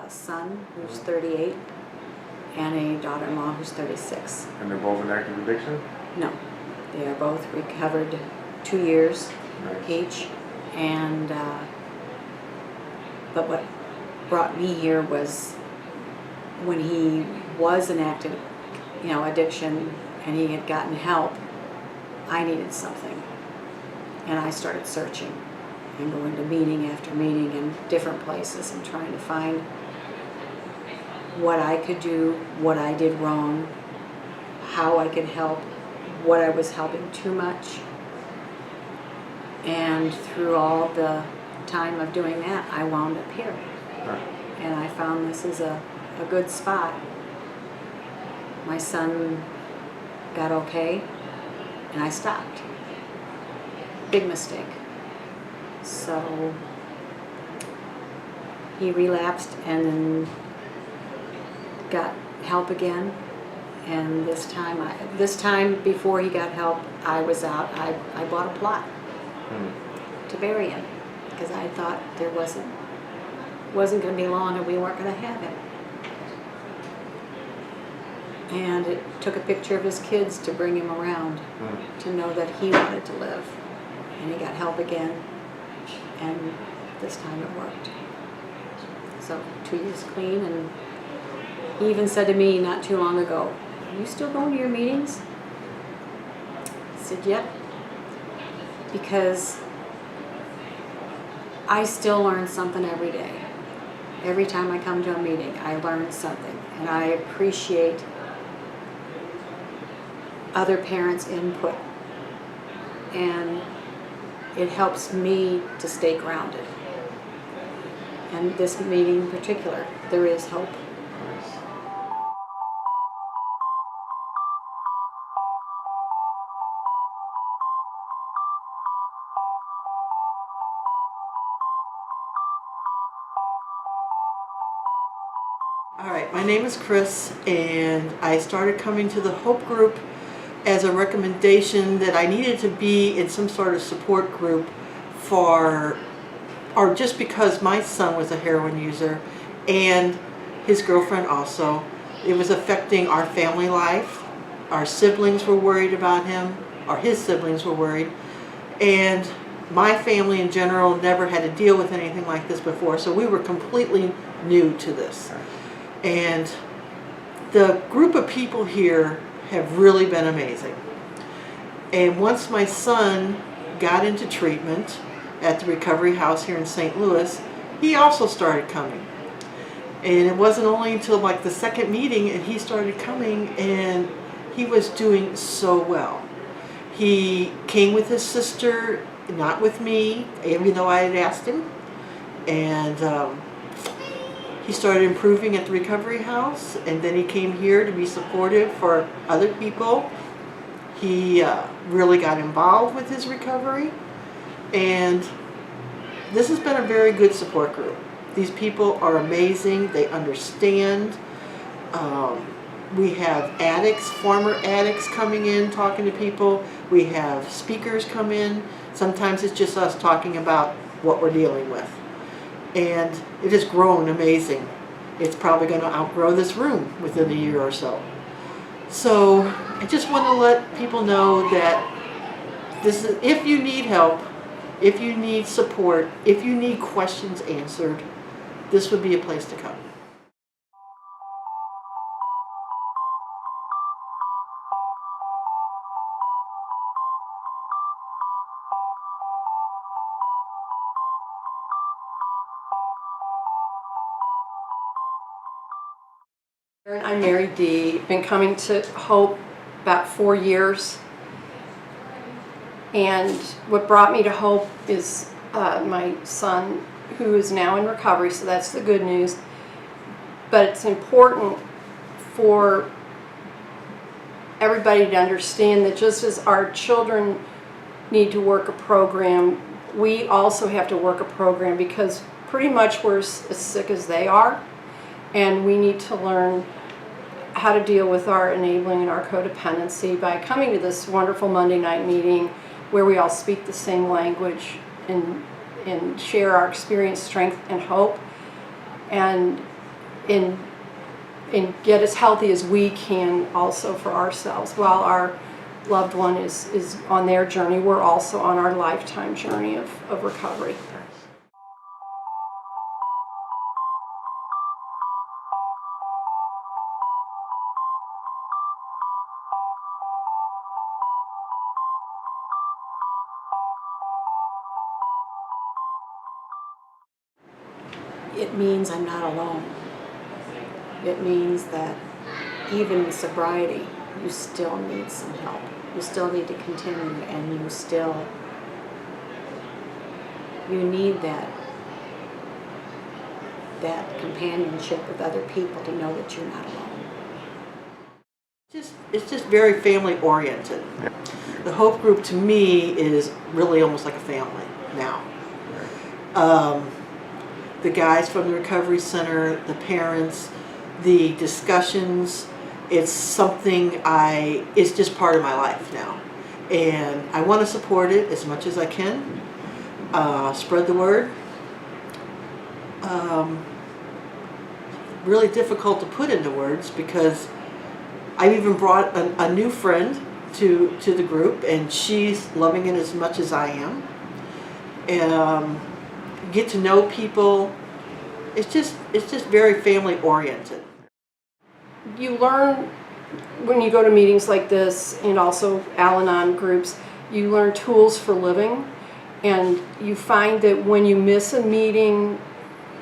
a son who's 38 and a daughter-in-law who's 36. And they're both in active addiction? No, they are both recovered 2 years Nice. each. And but what brought me here was when he was in active, addiction, and he had gotten help, I needed something. And I started searching and going to meeting after meeting in different places and trying to find what I could do, what I did wrong, how I could help, what I was helping too much. And through all the time of doing that, I wound up here. Right. And I found this is a good spot. My son got okay, and I stopped. Big mistake. So he relapsed and then got help again. And this time before he got help, I was out. I bought a plot to bury him because I thought there wasn't going to be long and we weren't going to have him. And it took a picture of his kids to bring him around, to know that he wanted to live. And he got help again, and this time it worked. So 2 years clean, and he even said to me not too long ago, "Are you still going to your meetings?" I said, "Yep," because I still learn something every day. Every time I come to a meeting, I learn something, and I appreciate other parents' input, and it helps me to stay grounded. And this meeting in particular, there is hope. Nice. All right, my name is Chris, and I started coming to the Hope group as a recommendation that I needed to be in some sort of support group or just because my son was a heroin user and his girlfriend also. It was affecting our family life. Our siblings were worried about him, or his siblings were worried, and my family in general never had to deal with anything like this before, so we were completely new to this. And the group of people here have really been amazing. And once my son got into treatment at the recovery house here in St. Louis, he also started coming. And it wasn't only until like the second meeting and he started coming, and he was doing so well. He came with his sister, not with me, even though I had asked him. And he started improving at the recovery house, and then he came here to be supportive for other people. He really got involved with his recovery, and this has been a very good support group. These people are amazing. They understand. We have addicts, former addicts coming in, talking to people. We have speakers come in. Sometimes it's just us talking about what we're dealing with. And it has grown amazing. It's probably going to outgrow this room within a year or so. So I just want to let people know that this is, if you need help, if you need support, if you need questions answered, this would be a place to come. I'm Mary D. Been coming to Hope about 4 years, and what brought me to Hope is my son, who is now in recovery, so that's the good news. But it's important for everybody to understand that just as our children need to work a program, we also have to work a program, because pretty much we're as sick as they are, and we need to learn how to deal with our enabling and our codependency by coming to this wonderful Monday night meeting where we all speak the same language and share our experience, strength, and hope. And and get as healthy as we can also for ourselves. While our loved one is on their journey, we're also on our lifetime journey of recovery. It means I'm not alone. It means that even in sobriety, you still need some help. You still need to continue, and you need that companionship with other people to know that you're not alone. It's just very family oriented. The Hope Group to me is really almost like a family now. The guys from the Recovery Center, the parents, the discussions, it's something it's just part of my life now. And I want to support it as much as I can, spread the word. Really difficult to put into words because I've even brought a new friend to the group, and she's loving it as much as I am. Get to know people. It's just very family oriented. You learn when you go to meetings like this, and also Al-Anon groups, you learn tools for living, and you find that when you miss a meeting,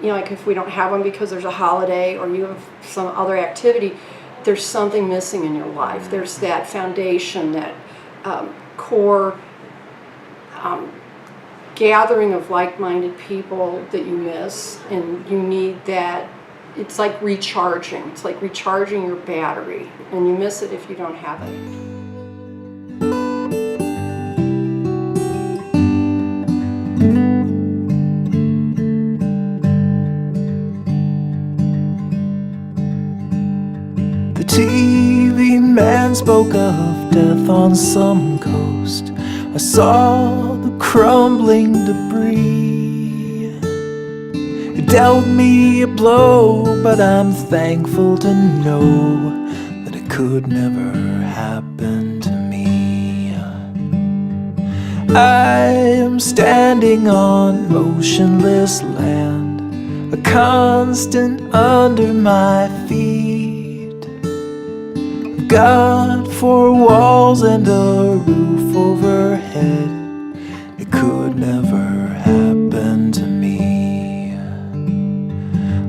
like if we don't have one because there's a holiday or you have some other activity, there's something missing in your life. There's that foundation, that core gathering of like-minded people that you miss, and you need that. It's like recharging. It's like recharging your battery, and you miss it if you don't have it. The TV man spoke of death on some coast. I saw the crumbling debris. It dealt me a blow, but I'm thankful to know that it could never happen to me. I am standing on motionless land, a constant under my feet. I've got four walls and a roof overhead. It could never happen to me.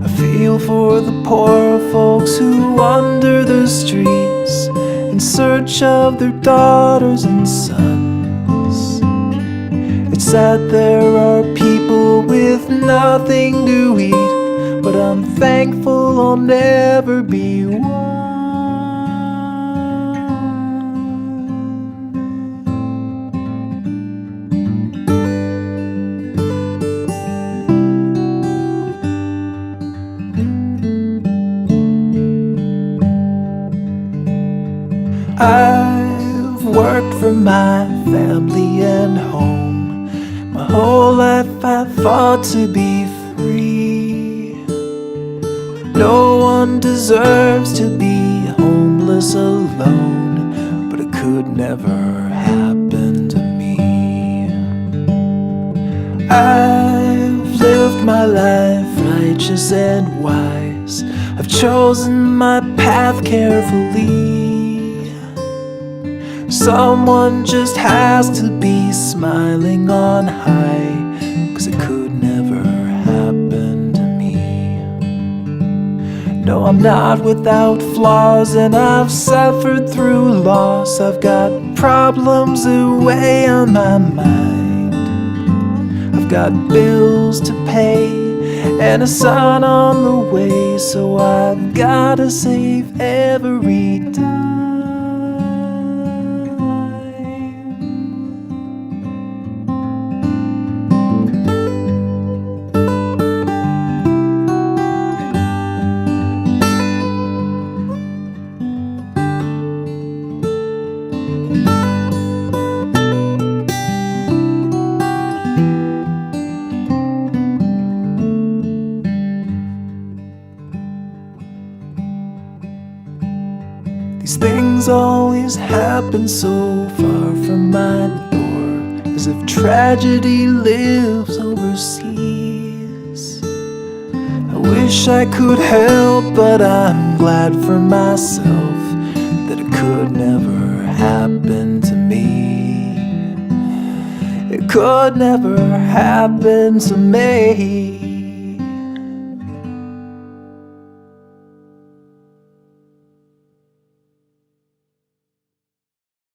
I feel for the poor folks who wander the streets in search of their daughters and sons. It's sad there are people with nothing to eat, but I'm thankful I'll never be one. I've worked for my family and home. My whole life I fought to be free. No one deserves to be homeless alone, but it could never happen to me. I've lived my life righteous and wise. I've chosen my path carefully. Someone just has to be smiling on high, 'cause it could never happen to me. No, I'm not without flaws, and I've suffered through loss. I've got problems away on my mind. I've got bills to pay and a son on the way, so I've gotta save every dime. things always happen so far from my door, as if tragedy lives overseas. I wish I could help, but I'm glad for myself that it could never happen to me. It could never happen to me.